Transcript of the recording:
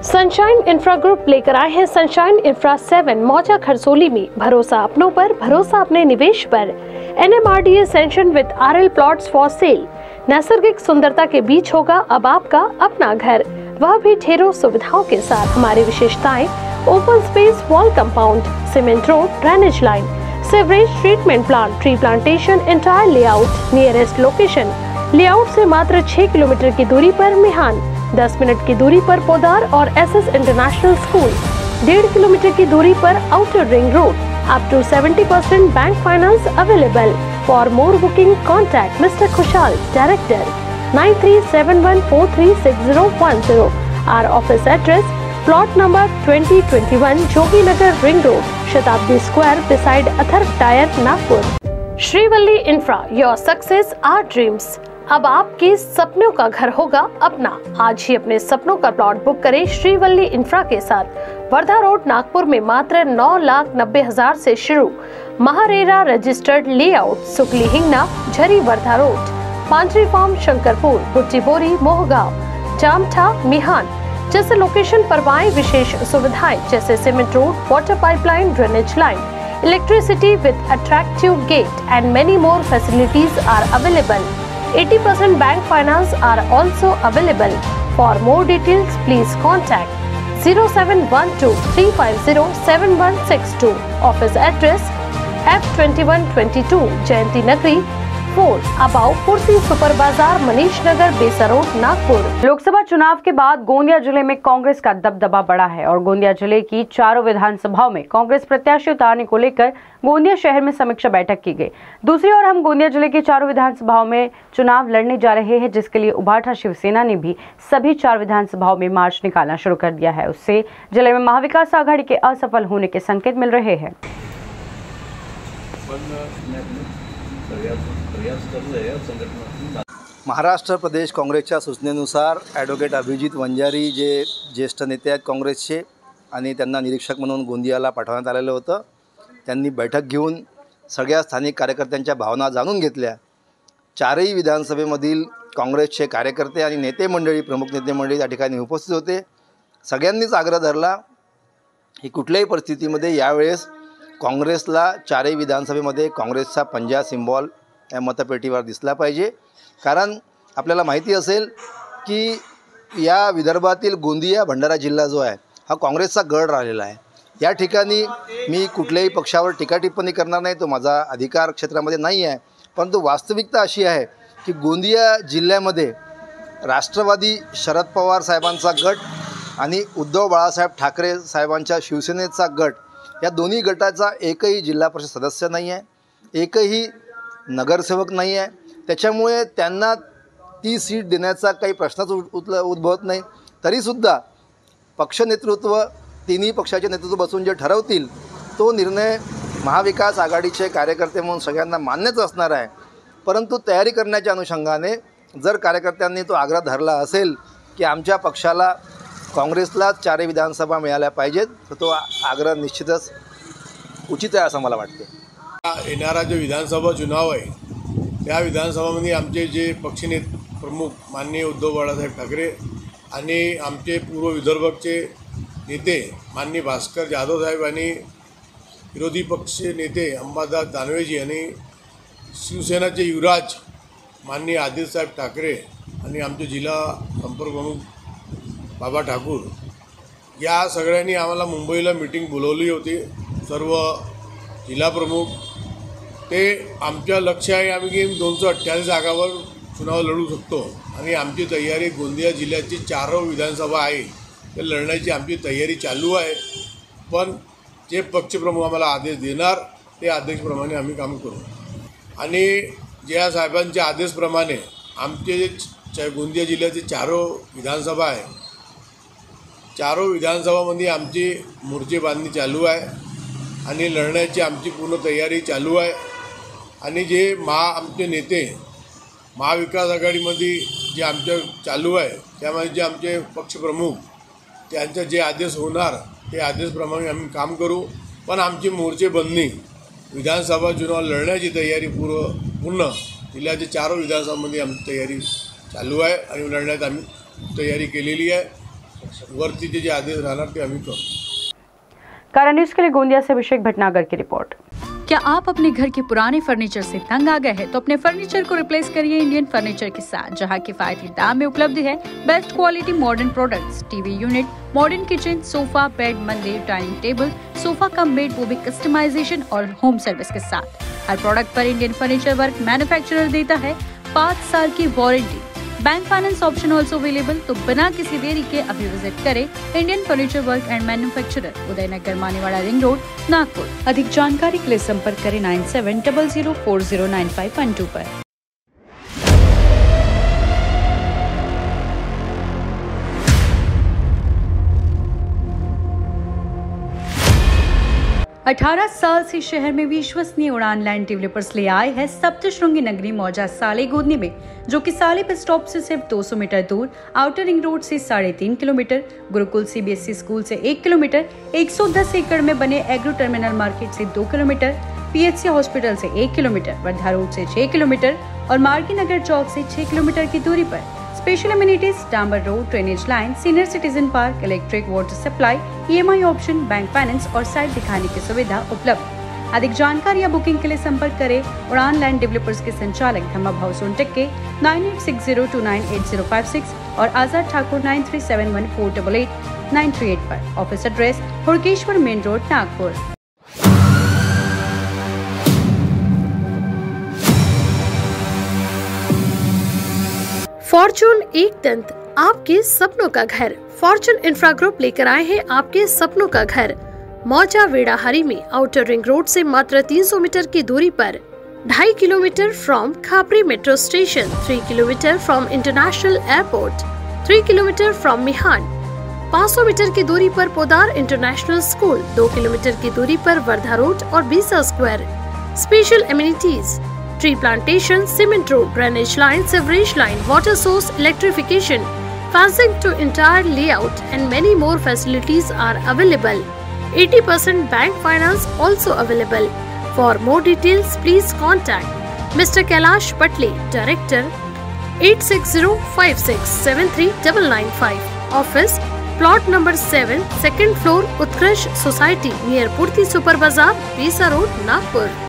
Sunshine infra group लेकर आए हैं सनशाइन इंफ्रा 7 मौजा खरसोली में। भरोसा अपनों पर, भरोसा अपने निवेश पर। NMRDA sanction with RL plots for sale. नैसर्गिक सुंदरता के बीच होगा अब आपका अपना घर, वह भी ढेरों सुविधाओं के साथ। हमारी विशेषताएं: open space wall compound, cement road, drainage line, sewerage treatment plant, tree plantation, entire layout, nearest location. Layout से मात्र 6 किलोमीटर की दूरी पर मिहान, 10 मिनट की दूरी पर पोदार और SS इंटरनेशनल स्कूल, 1.5 किलोमीटर की दूरी पर outer ring road. Up to 70% bank finance available. For more booking contact mister Khushal, director, 9371436010। Our office address: plot number 2021 Jogi Nagar ring road, Shatabdi square beside Atharva tyre, Nagpur. Shrivalli infra, your success our dreams. अब आपके सपनों का घर होगा अपना। आज ही अपने सपनों का प्लॉट बुक करें श्रीवल्ली इंफ्रा के साथ। वर्धा रोड, नागपुर में मात्र 9,90,000 से शुरू। MahaRERA registered layout, Sukli Hingna, Jhari Wardha road, Panchri farm, Shankarpur, Butibori, Mohgaon, Jamtha, Mihan जैसे लोकेशन पर पाएं विशेष सुविधाएं जैसे cement road, water pipeline, drainage line, electricity with attractive gate and many more facilities are available. 80% bank finance are also available. For more details, please contact 0712-350-7162. Office address: F2122 Jayanti Nagri 4 above कुर्सी super बाजार, मनीष नगर, बेसा road, Nagpur. Lok Sabha चुनाव के बाद गोंदिया जिले में कांग्रेस का दबदबा बढ़ा है और गोंदिया जिले की चारों विधानसभाओं में कांग्रेस प्रत्याशी उतारने को लेकर गोंदिया शहर में समीक्षा बैठक की गई। दूसरी ओर हम गोंदिया जिले की चारों विधानसभाओं में चुनाव लड़ने जा रहे हैं, जिसके लिए उभाटा शिवसेना ने भी सभी 4 विधानसभाओं में मार्च निकालना शुरू कर दिया है। उससे जिले में महाविकास आघाड़ी के असफल होने के संकेत मिल रहे हैं। महाराष्ट्र प्रदेश काँग्रेसच्या सूचनेनुसार ॲडव्होकेट अभिजित वंजारी जे ज्येष्ठ नेते आहेत काँग्रेसचे आणि त्यांना निरीक्षक म्हणून गोंदियाला पाठवण्यात आलेलं होतं, त्यांनी बैठक घेऊन सगळ्या स्थानिक कार्यकर्त्यांच्या भावना जाणून घेतल्या। 4ही विधानसभेमधील काँग्रेसचे कार्यकर्ते आणि नेते मंडळी, प्रमुख नेते मंडळी त्या ठिकाणी उपस्थित होते। सगळ्यांनीच आग्रह धरला की कुठल्याही परिस्थितीमध्ये यावेळेस काँग्रेसला 4ही विधानसभेमध्ये काँग्रेसचा पंजा सिम्बॉल या मतपेटीवर दिसला पाहिजे। कारण आपल्याला माहिती असेल की या विदर्भातील गोंदिया भंडारा जिल्हा जो आहे हा काँग्रेसचा गड राहिलेला आहे। या ठिकाणी मी कुठल्याही पक्षावर टीका टिप्पणी करणार नाही, तो माझा अधिकार क्षेत्रामध्ये नाही आहे, परंतु वास्तविकता अशी आहे की गोंदिया जिल्ह्यामध्ये राष्ट्रवादी शरद पवार साहेबांचा गट आणि उद्धव बाळासाहेब ठाकरे साहेबांच्या शिवसेनेचा गट, या दोन्ही गटाचा एकही जिल्हा परिषद सदस्य नाही आहे, एकही नगरसेवक नाही आहे। त्याच्यामुळे त्यांना ती सीट देण्याचा काही प्रश्नच उद्भवत नाही। तरीसुद्धा पक्ष नेतृत्व, तिन्ही पक्षाचे नेतृत्व बसून जे ठरवतील तो निर्णय महाविकास आघाडीचे कार्यकर्ते म्हणून सगळ्यांना मान्यच असणार आहे। परंतु तयारी करण्याच्या अनुषंगाने जर कार्यकर्त्यांनी तो आग्रह धरला असेल की आमच्या पक्षाला काँग्रेसला 4ही विधानसभा मिळाल्या पाहिजेत, तर तो आग्रह निश्चितच उचित आहे असं मला वाटते। येणारा जो विधानसभा चुनाव आहे त्या विधानसभामध्ये आमचे जे पक्षनेते प्रमुख माननीय उद्धव बाळासाहेब ठाकरे आणि आमचे पूर्व विदर्भचे नेते माननीय भास्कर जाधव साहेब आणि विरोधी पक्ष नेते अंबादास दानवेजी आणि शिवसेनाचे युवराज माननीय आदिलसाहेब ठाकरे आणि आमचे जिल्हा संपर्क प्रमुख बाबा ठाकूर, या सगळ्यांनी आम्हाला मुंबईला मीटिंग बोलवली होती। सर्व जिल्हा प्रमुख, ते आमच्या लक्ष आहे आम्ही की 248 जागावर चुनाव लढू शकतो आणि आमची तयारी गोंदिया जिल्ह्याची 4 विधानसभा आहे ते लढण्याची आमची तयारी चालू आहे। पण जे पक्षप्रमुख आम्हाला आदेश देणार ते आदेशप्रमाणे आम्ही काम करू आणि ज्या साहेबांच्या आदेशप्रमाणे आमचे गोंदिया जिल्ह्याची 4 विधानसभा आहे, 4 विधानसभामध्ये आमची मोर्चे बांधणी चालू आहे आणि लढण्याची आमची पूर्ण तयारी चालू आहे। आणि जे आमचे नेते महाविकास आघाडीमध्ये जे आमच्या चालू आहे त्यामध्ये जे आमचे पक्षप्रमुख त्यांचे जे आदेश होणार ते आदेशप्रमाणे आम्ही काम करू। पण आमची मोर्चे बंदणी विधानसभा चुनाव लढण्याची तयारी पूर्ण जिल्ह्याच्या 4 विधानसभामध्ये आमची तयारी चालू आहे आणि लढण्यात आम्ही तयारी केलेली आहे। वरतीचे जे आदेश राहणार ते आम्ही करू. कारा न्यूज के लिए गोंदिया से अभिषेक भटनागर की रिपोर्ट। क्या आप अपने घर के पुराने फर्नीचर से तंग आ गए हैं तो अपने फर्नीचर को रिप्लेस करिए इंडियन फर्नीचर के साथ, जहां किफायती दाम में उपलब्ध है best quality modern products, TV unit, modern kitchen, sofa, bed, मंदिर, dining table, sofa cum bed, वो भी कस्टमाइजेशन और होम सर्विस के साथ। हर प्रोडक्ट पर इंडियन फर्नीचर वर्क मैन्युफैक्चरर देता है 5 साल की वारंटी। Bank finance option also available. तो बिना किसी देरी के अभी विजिट करें Indian furniture work and manufacturer, Udaynagar Manewada ring road, Nagpur. अधिक जानकारी के लिए संपर्क करें 9700409512 पर। 18 साल से शहर में विश्वसनीय उड़ान लैंड डेवलपर्स ले आए हैं सप्तशृंगी नगरी मौजा सालेगोदनी में, जो कि साले बस स्टॉप से सिर्फ 200 मीटर दूर, आउटर रिंग रोड से 3.5 किलोमीटर, गुरुकुल सीबीएसई स्कूल से 1 किलोमीटर, 110 एकड़ में बने एग्रो टर्मिनल मार्केट से 2 किलोमीटर, पीएचसी हॉस्पिटल से 1 किलोमीटर, वर्धा रोड से 6 किलोमीटर और मार्गी नगर चौक से 6 किलोमीटर की दूरी पर स्पेशल एमिनिटीज, डांबर road, drainage line, senior citizen park, electric water supply, EMI option, bank finance और साइट दिखाने की सुविधा उपलब्ध। अधिक जानकारी या बुकिंग के लिए संपर्क करें उड़ान लैंड डेवलपर्स के संचालक धम्मा भाव सोनटेक के 9860298056 और आजाद ठाकुर 9371488938 पर। Office address Hudkeshwar main road, Nagpur. Fortune एक दंत, आपके सपनों का घर। फॉर्चून इंफ्रा ग्रुप लेकर आए हैं आपके सपनों का घर। मौजा वेड़ाहरी में आउटर रिंग रोड से मात्र 300 मीटर की दूरी पर, 2.5 kilometre from Khapri metro station, 3 kilometre from international airport, 3 kilometre from Mihan, 500 metre की दूरी पर पोदार इंटरनेशनल स्कूल, 2 किलोमीटर की दूरी पर वर्धा रोड और बीसा square. Special amenities, tree plantation, cement road, drainage line, sewerage line, water source, electrification, fencing to entire layout and many more facilities are available. 80% bank finance also available. For more details, please contact Mr. Kailash Patle, Director, 8605673995. Office, plot number 7, second floor, Utkarsh Society, near Purti Super Bazaar, Pisa Road, Nagpur.